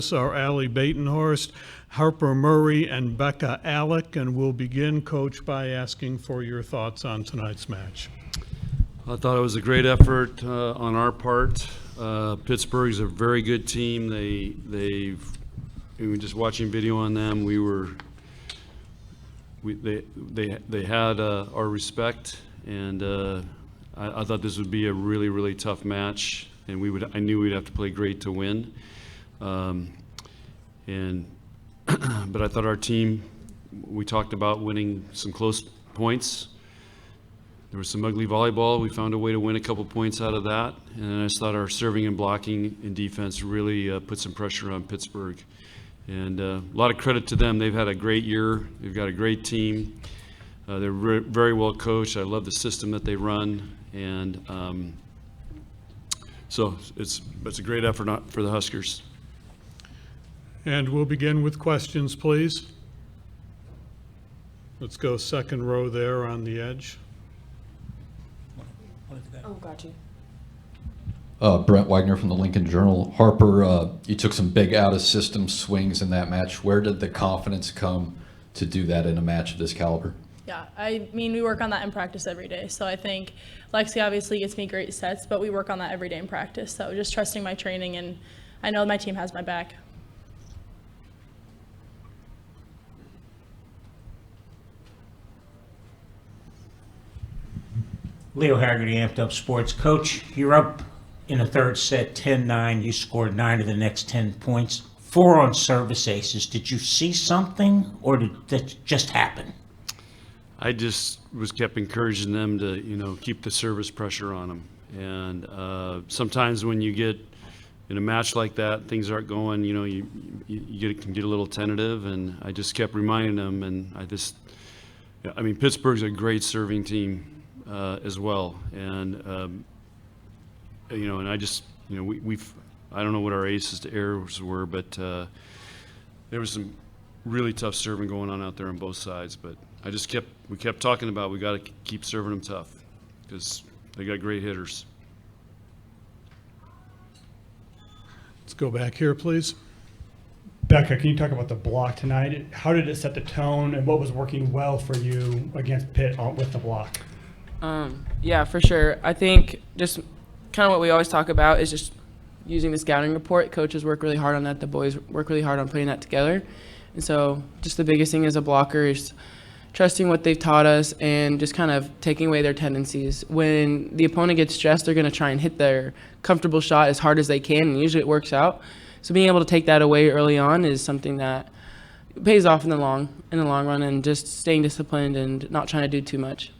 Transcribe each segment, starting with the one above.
us are Allie Batenhorst, Harper Murray, and Becca Alec, and we'll begin, Coach, by asking for your thoughts on tonight's match. I thought it was a great effort on our part. Pittsburgh's a very good team. We were just watching video on them. They had our respect, and I thought this would be a really, really tough match, and I knew we'd have to play great to win. But I thought our team, we talked about winning some close points. There was some ugly volleyball. We found a way to win a couple points out of that. And I just thought our serving and blocking and defense really put some pressure on Pittsburgh. And a lot of credit to them. They've had a great year. They've got a great team. They're very well coached. I love the system that they run. And so it's a great effort for the Huskers. And we'll begin with questions, please. Let's go second row there on the edge. Oh, got you. Brent Wagner from the Lincoln Journal. Harper, you took some big out-of-system swings in that match. Where did the confidence come to do that in a match of this caliber? Yeah, I mean, we work on that in practice every day. So I think Lexi obviously gets me great sets, but we work on that every day in practice. So just trusting my training, and I know my team has my back. Leo Haggerty, Amped Up Sports. Coach, you're up in the third set, 10-9. You scored 9 of the next 10 points, 4 on service aces. Did you see something, or did that just happen? I just kept encouraging them to, keep the service pressure on them. And sometimes when you get in a match like that, things aren't going, you can get a little tentative. And I just kept reminding them. And Pittsburgh's a great serving team as well. And, and I just, I don't know what our aces to errors were, but there was some really tough serving going on out there on both sides. But we kept talking about we got to keep serving them tough because they got great hitters. Let's go back here, please. Becca, can you talk about the block tonight? How did it set the tone, and what was working well for you against Pitt with the block? Yeah, for sure. I think just kind of what we always talk about is just using the scouting report. Coaches work really hard on that. The boys work really hard on putting that together. And so just the biggest thing as a blocker is trusting what they've taught us and just kind of taking away their tendencies. When the opponent gets stressed, they're going to try and hit their comfortable shot as hard as they can, and usually it works out. So being able to take that away early on is something that pays off in the long run, and just staying disciplined and not trying to do too much.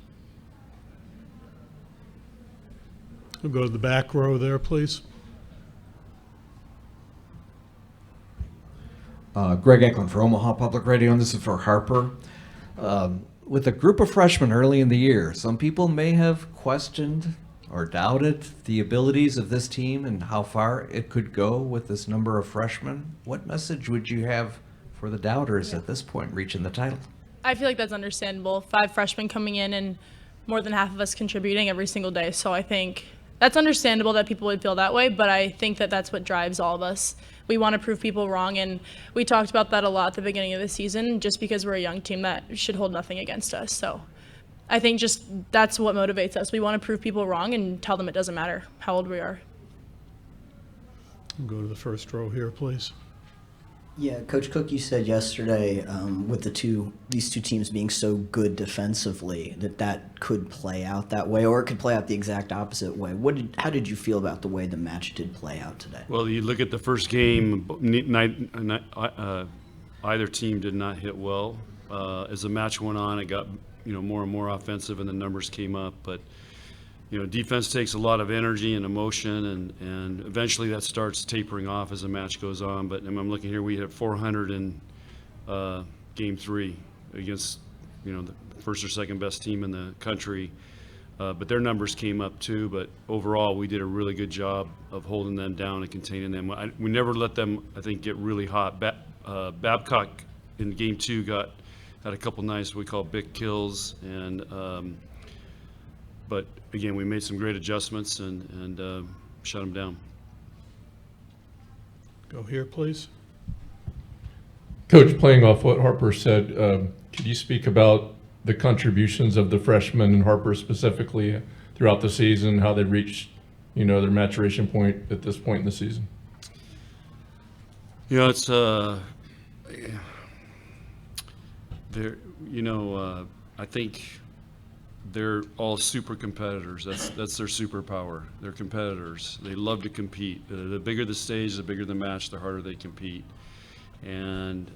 We'll go to the back row there, please. Greg Eklund for Omaha Public Radio, and this is for Harper. With a group of freshmen early in the year, some people may have questioned or doubted the abilities of this team and how far it could go with this number of freshmen. What message would you have for the doubters at this point, reaching the title? I feel like that's understandable. 5 freshmen coming in and more than half of us contributing every single day. So I think that's understandable that people would feel that way, but I think that that's what drives all of us. We want to prove people wrong, and we talked about that a lot at the beginning of the season. Just because we're a young team, that should hold nothing against us. So I think just that's what motivates us. We want to prove people wrong and tell them it doesn't matter how old we are. We'll go to the first row here, please. Yeah, Coach Cook, you said yesterday with these two teams being so good defensively that could play out that way, or it could play out the exact opposite way. How did you feel about the way the match did play out today? Well, you look at the first game, either team did not hit well. As the match went on, it got more and more offensive, and the numbers came up. But defense takes a lot of energy and emotion, and eventually that starts tapering off as the match goes on. But I'm looking here, we had 400 in game 3 against the first or second best team in the country. But their numbers came up too. But overall, we did a really good job of holding them down and containing them. We never let them, I think, get really hot. Babcock in game 2 had a couple nice, we call big kills, and but again, we made some great adjustments and shut them down. Go here, please. Coach, playing off what Harper said, could you speak about the contributions of the freshmen and Harper specifically throughout the season, how they reached, their maturation point at this point in the season? It's I think they're all super competitors. That's their superpower. They're competitors. They love to compete. The bigger the stage, the bigger the match, the harder they compete. And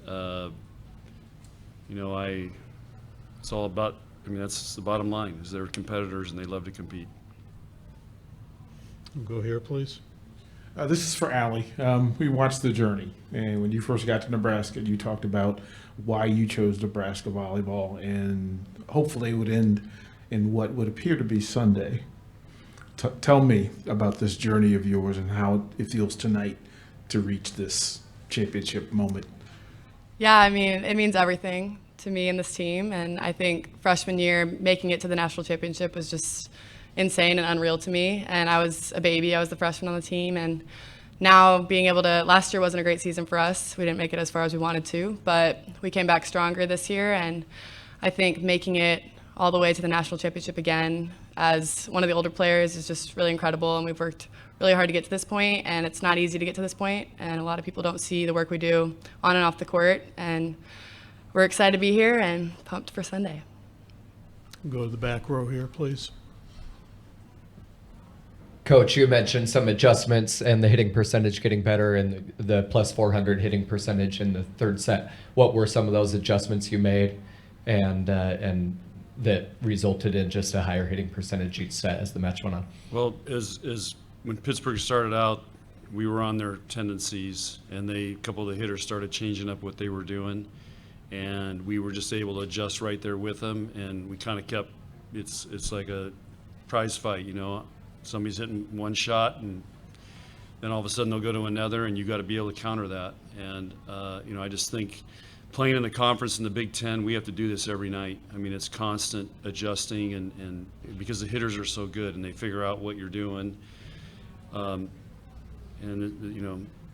it's all about. That's the bottom line. Is they're competitors and they love to compete. Go here, please. This is for Allie. We watched the journey, and when you first got to Nebraska, you talked about why you chose Nebraska volleyball, and hopefully it would end in what would appear to be Sunday. Tell me about this journey of yours and how it feels tonight to reach this championship moment. Yeah, it means everything to me and this team, and I think freshman year, making it to the national championship was just insane and unreal to me. And I was a baby. I was the freshman on the team, and now being able to, last year wasn't a great season for us. We didn't make it as far as we wanted to, but we came back stronger this year, and I think making it all the way to the national championship again as one of the older players is just really incredible, and we've worked really hard to get to this point, and it's not easy to get to this point, and a lot of people don't see the work we do on and off the court, and we're excited to be here and pumped for Sunday. Go to the back row here, please. Coach, you mentioned some adjustments and the hitting percentage getting better and the plus 400 hitting percentage in the third set. What were some of those adjustments you made and that resulted in just a higher hitting percentage each set as the match went on? Well, as when Pittsburgh started out, we were on their tendencies, and a couple of the hitters started changing up what they were doing, and we were just able to adjust right there with them, and we kind of kept. It's like a prize fight, Somebody's hitting one shot, and then all of a sudden they'll go to another, and you got to be able to counter that. And I just think playing in the conference in the Big Ten, we have to do this every night. It's constant adjusting, and because the hitters are so good and they figure out what you're doing,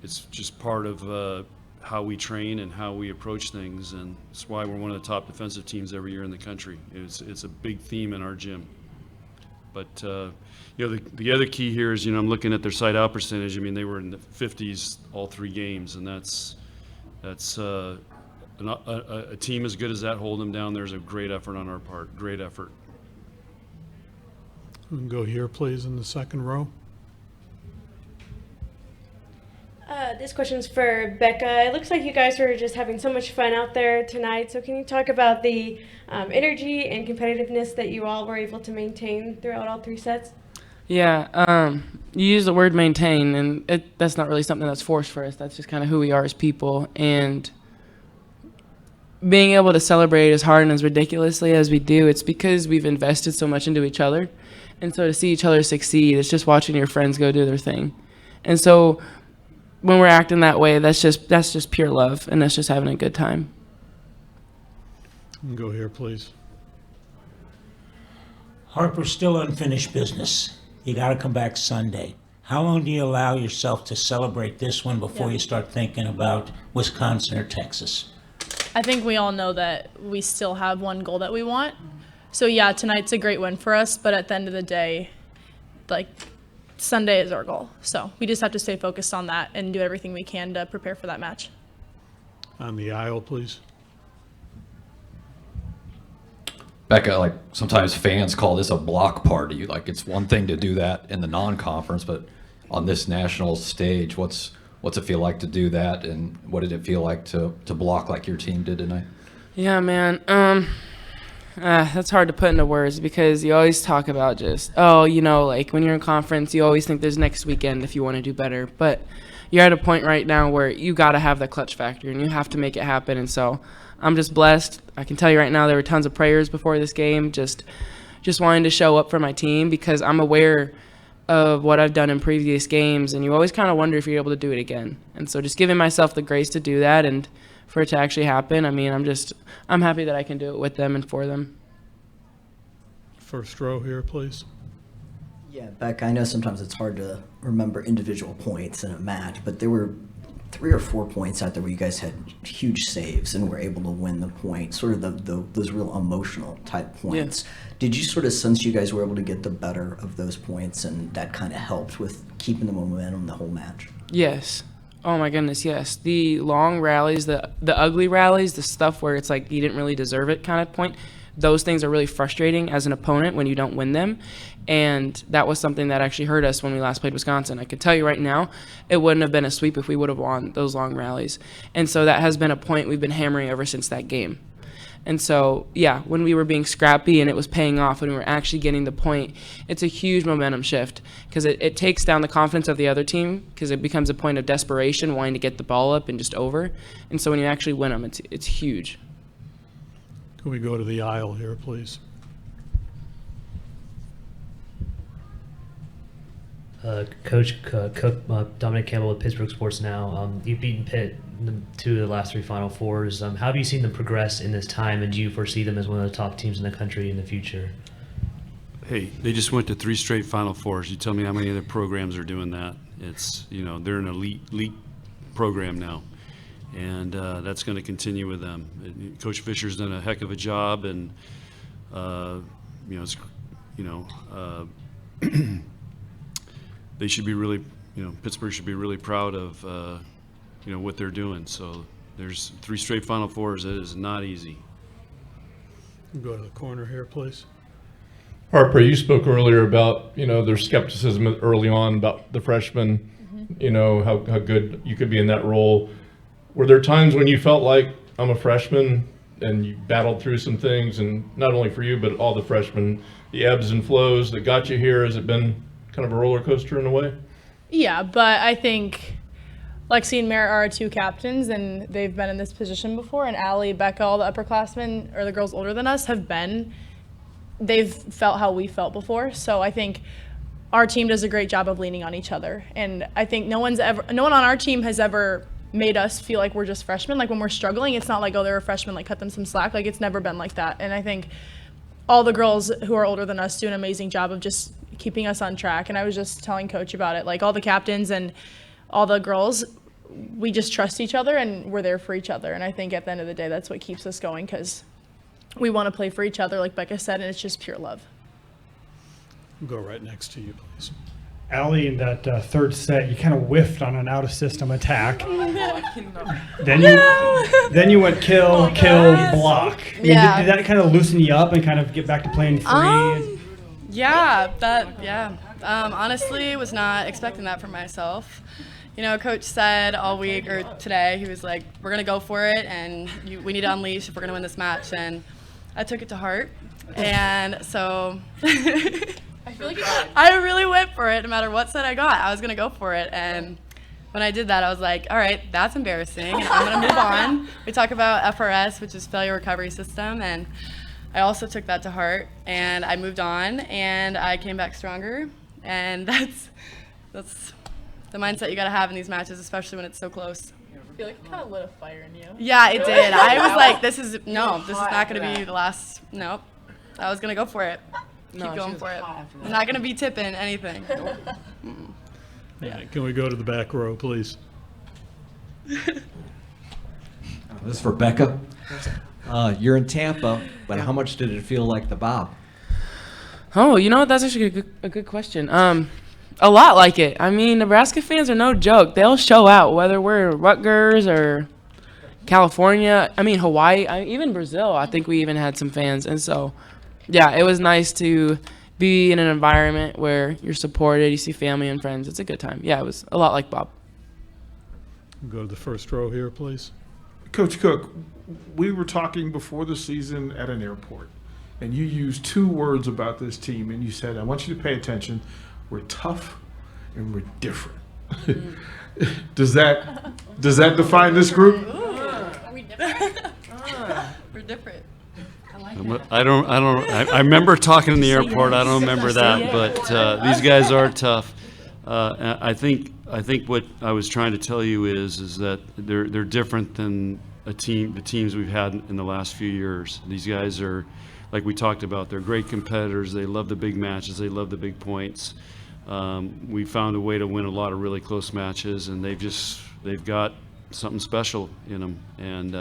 it's just part of how we train and how we approach things, and it's why we're one of the top defensive teams every year in the country. It's a big theme in our gym. But the other key here is I'm looking at their side out percentage. They were in the 50s all three games, and that's a team as good as that holding them down. There's a great effort on our part. Great effort. We can go here, please, in the second row. This question's for Becca. It looks like you guys were just having so much fun out there tonight. So can you talk about the energy and competitiveness that you all were able to maintain throughout all three sets? Yeah, you use the word maintain, and that's not really something that's forced for us. That's just kind of who we are as people. And being able to celebrate as hard and as ridiculously as we do, it's because we've invested so much into each other. And so to see each other succeed, it's just watching your friends go do their thing. And so when we're acting that way, that's just pure love, and that's just having a good time. You can go here, please. Harper's still unfinished business. You got to come back Sunday. How long do you allow yourself to celebrate this one before you start thinking about Wisconsin or Texas? I think we all know that we still have one goal that we want. So yeah, tonight's a great win for us, but at the end of the day, Sunday is our goal. So we just have to stay focused on that and do everything we can to prepare for that match. On the aisle, please. Becca, sometimes fans call this a block party. It's one thing to do that in the non-conference, but on this national stage, what's it feel like to do that, and what did it feel like to block like your team did tonight? Yeah, man. That's hard to put into words because you always talk about just, when you're in conference, you always think there's next weekend if you want to do better. But you're at a point right now where you got to have that clutch factor and you have to make it happen. And so I'm just blessed. I can tell you right now there were tons of prayers before this game, just wanting to show up for my team because I'm aware of what I've done in previous games, and you always kind of wonder if you're able to do it again. And so just giving myself the grace to do that and for it to actually happen, I'm happy that I can do it with them and for them. First row here, please. Yeah, Becca, I know sometimes it's hard to remember individual points in a match, but there were 3 or 4 points out there where you guys had huge saves and were able to win the point, sort of those real emotional type points. Yeah. Did you sort of sense you guys were able to get the better of those points, and that kind of helped with keeping the momentum the whole match? Yes. Oh my goodness, yes. The long rallies, the ugly rallies, the stuff where it's like you didn't really deserve it kind of point, those things are really frustrating as an opponent when you don't win them. And that was something that actually hurt us when we last played Wisconsin. I can tell you right now, it wouldn't have been a sweep if we would have won those long rallies. And so that has been a point we've been hammering ever since that game. And so, yeah, when we were being scrappy and it was paying off, when we were actually getting the point, it's a huge momentum shift because it takes down the confidence of the other team because it becomes a point of desperation, wanting to get the ball up and just over. And so when you actually win them, it's huge. Can we go to the aisle here, please? Coach Cook, Dominic Campbell with Pittsburgh Sports Now. You've beaten Pitt in 2 of the last 3 Final Fours. How have you seen them progress in this time, and do you foresee them as one of the top teams in the country in the future? Hey, they just went to 3 straight Final Fours. You tell me how many other programs are doing that. It's, they're an elite program now, and that's going to continue with them. Coach Fisher's done a heck of a job, and they should be really, Pittsburgh should be really proud of, what they're doing. So there's 3 straight Final Fours. That is not easy. Go to the corner here, please. Harper, you spoke earlier about, their skepticism early on about the freshmen, how good you could be in that role. Were there times when you felt like, I'm a freshman, and you battled through some things, and not only for you, but all the freshmen, the ebbs and flows that got you here? Has it been kind of a roller coaster in a way? Yeah, but I think Lexi and Merritt are our 2 captains, and they've been in this position before. And Allie, Becca, all the upperclassmen, or the girls older than us, they've felt how we felt before. So I think our team does a great job of leaning on each other. And I think no one on our team has ever made us feel like we're just freshmen. Like when we're struggling, it's not like, oh, they're a freshman, like cut them some slack. Like it's never been like that. And I think all the girls who are older than us do an amazing job of just keeping us on track. And I was just telling Coach about it. Like all the captains and all the girls, we just trust each other and we're there for each other. And I think at the end of the day, that's what keeps us going because we want to play for each other, like Becca said, and it's just pure love. Go right next to you, please. Allie, in that third set, you kind of whiffed on an out-of-system attack. Then you went kill, block. I mean, Yeah. Did that kind of loosen you up and kind of get back to playing free? Honestly, was not expecting that from myself. Coach said all week or today, he was like, we're going to go for it, and we need to unleash if we're going to win this match. And I took it to heart. And so I feel like I really went for it no matter what set I got. I was going to go for it. And when I did that, I was like, all right, that's embarrassing. And I'm going to move on. We talk about FRS, which is Failure Recovery System. And I also took that to heart. And I moved on, and I came back stronger. And that's the mindset you got to have in these matches, especially when it's so close. I feel like it kind of lit a fire in you. Yeah, it did. I was like, this is not going to be the last. Nope. I was going to go for it. Keep going for it. I'm not going to be tipping anything. Yeah. Can we go to the back row, please? This is for Becca. You're in Tampa, but how much did it feel like the Bob? Oh, that's actually a good question. A lot like it. I mean, Nebraska fans are no joke. They'll show out, whether we're Rutgers or California. I mean, Hawaii, even Brazil. I think we even had some fans. And so, yeah, it was nice to be in an environment where you're supported, you see family and friends. It's a good time. Yeah, it was a lot like Bob. Go to the first row here, please. Coach Cook, we were talking before the season at an airport, and you used 2 words about this team, and you said, I want you to pay attention. We're tough and we're different. Does that define this group? Are we different? We're different. I remember talking in the airport. I don't remember that, but these guys are tough. I think what I was trying to tell you is that they're different than the teams we've had in the last few years. These guys are, like we talked about, they're great competitors. They love the big matches. They love the big points. We found a way to win a lot of really close matches, and they've just they've got something special in them, and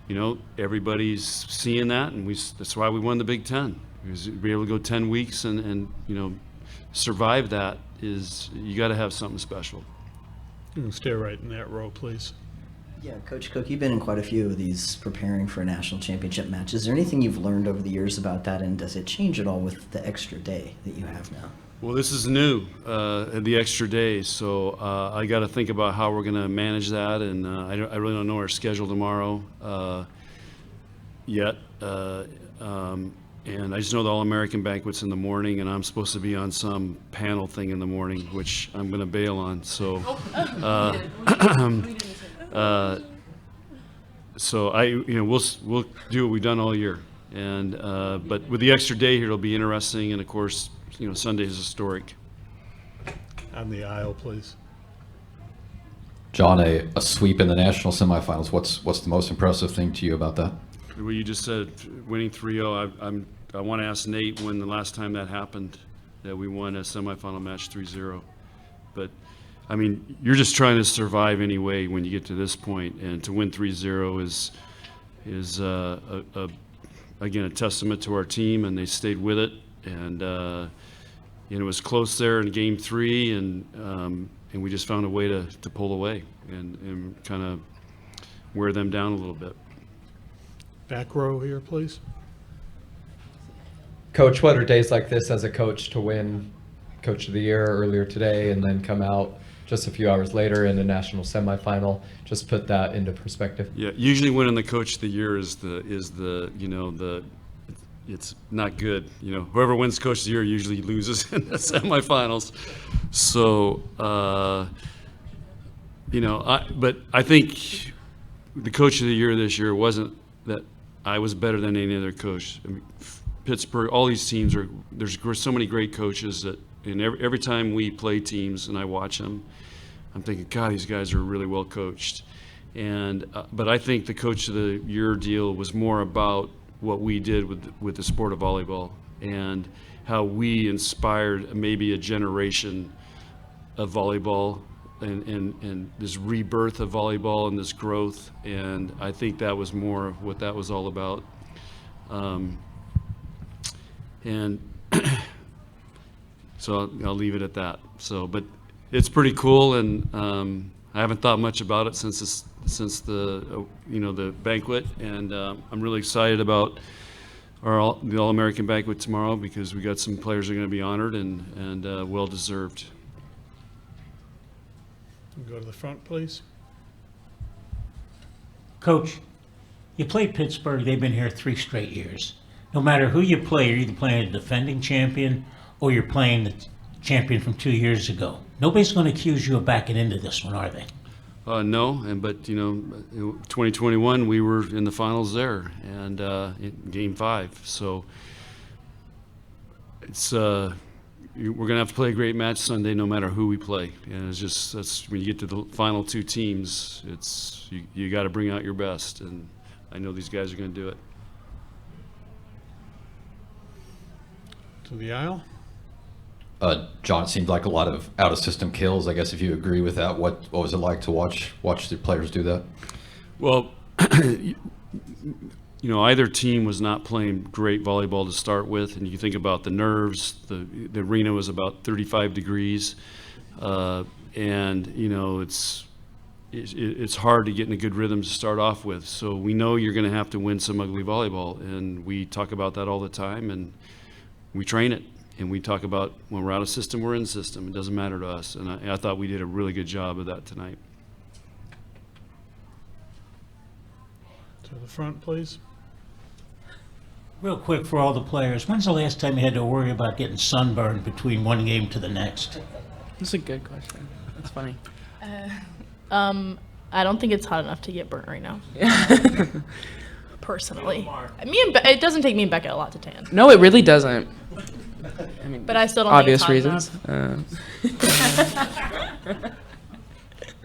you know, everybody's seeing that, and that's why we won the Big Ten. Because to be able to go 10 weeks and you know, survive that is, you got to have something special. You can stay right in that row, please. Yeah, Coach Cook, you've been in quite a few of these preparing for a national championship match. Is there anything you've learned over the years about that, and does it change at all with the extra day that you have now? Well, this is new, the extra day, so I got to think about how we're going to manage that, and I really don't know our schedule tomorrow yet. And I just know the All-American banquet's in the morning, and I'm supposed to be on some panel thing in the morning, which I'm going to bail on. So, so we'll do what we've done all year, and but with the extra day here, it'll be interesting, and of course, you know, Sunday is historic. On the aisle, please. John, a sweep in the national semifinals. What's the most impressive thing to you about that? What you just said, winning 3-0. I want to ask Nate when the last time that happened, that we won a semifinal match 3-0. But I mean, you're just trying to survive anyway when you get to this point, and to win 3-0 is again a testament to our team, and they stayed with it, and it was close there in Game 3, and we just found a way to pull away and kind of wear them down a little bit. Back row here, please. Coach, what are days like this as a coach to win Coach of the Year earlier today and then come out just a few hours later in the national semifinal? Just put that into perspective. Yeah, usually winning the Coach of the Year is the you know, it's not good. You know, whoever wins Coach of the Year usually loses in the semifinals. So you know, but I think the Coach of the Year this year wasn't that I was better than any other coach. I mean, Pittsburgh, all these teams there's so many great coaches that, and every time we play teams and I watch them, I'm thinking, God, these guys are really well coached. And but I think the Coach of the Year deal was more about what we did with the sport of volleyball and how we inspired maybe a generation of volleyball and this rebirth of volleyball and this growth. And I think that was more of what that was all about. And so I'll leave it at that. So, but it's pretty cool, and I haven't thought much about it since the you know, the banquet, and I'm really excited about the All-American banquet tomorrow because we got some players that are going to be honored and well deserved. Go to the front, please. Coach, you played Pittsburgh. They've been here 3 straight years. No matter who you play, you're either playing a defending champion or you're playing the champion from 2 years ago. Nobody's going to accuse you of backing into this one, are they? No, but you know, 2021 we were in the finals there, and in Game 5. So it's we're gonna have to play a great match Sunday, no matter who we play. And it's just, that's when you get to the final 2 teams, it's you got to bring out your best, and I know these guys are going to do it. To the aisle. John, it seemed like a lot of out-of-system kills. I guess if you agree with that, what was it like to watch the players do that? Well, you know, either team was not playing great volleyball to start with, and you think about the nerves. The arena was about 35 degrees, and you know, it's hard to get in a good rhythm to start off with. So we know you're going to have to win some ugly volleyball, and we talk about that all the time, and we train it. And we talk about when we're out of system, we're in system. It doesn't matter to us. And I thought we did a really good job of that tonight. To the front, please. Real quick for all the players, when's the last time you had to worry about getting sunburned between one game to the next? That's a good question. That's funny. I don't think it's hot enough to get burnt right now. Personally, it doesn't take me and Becca a lot to tan. No, it really doesn't. I mean, but I still don't obvious think it's hot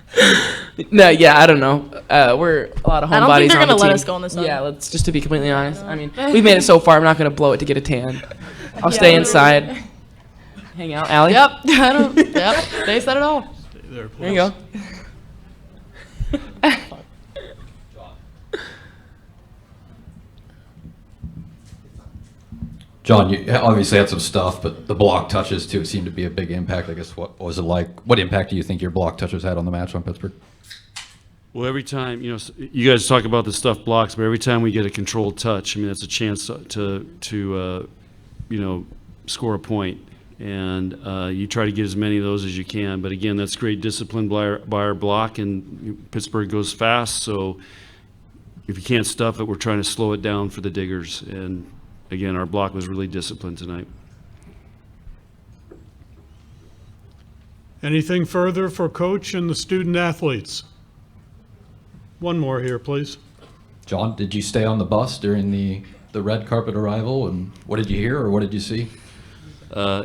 reasons. No, yeah, I don't know. We're a lot of homebodies. I don't think they're gonna let us go in the sun. Yeah, let's just to be completely honest. I mean, we've made it so far. I'm not gonna blow it to get a tan. I'll stay inside, hang out. Allie. Yep. They said it all. Stay there, please. There you go. John, you obviously had some stuff, but the block touches too seemed to be a big impact. I guess what was it like? What impact do you think your block touches had on the match on Pittsburgh? Well, every time, you guys talk about the stuff blocks, but every time we get a controlled touch, I mean, that's a chance to score a point. And you try to get as many of those as you can. But again, that's great discipline by our block, and Pittsburgh goes fast. So if you can't stuff it, we're trying to slow it down for the diggers. And again, our block was really disciplined tonight. Anything further for Coach and the student athletes? One more here, please. John, did you stay on the bus during the red carpet arrival, and what did you hear or what did you see? I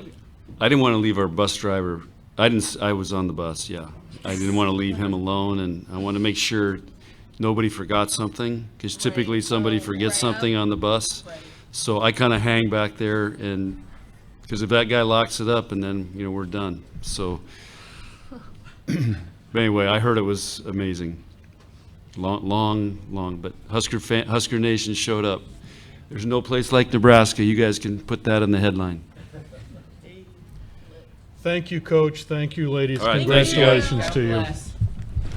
didn't want to leave our bus driver. I was on the bus, yeah. I didn't want to leave him alone, and I want to make sure nobody forgot something, because typically somebody forgets something on the bus. So I kind of hang back there, and because if that guy locks it up, and then we're done. So but anyway, I heard it was amazing. Long, but Husker Nation showed up. There's no place like Nebraska. You guys can put that in the headline. Thank you, Coach. Thank you, ladies. All right, thank you, guys. Congratulations to you.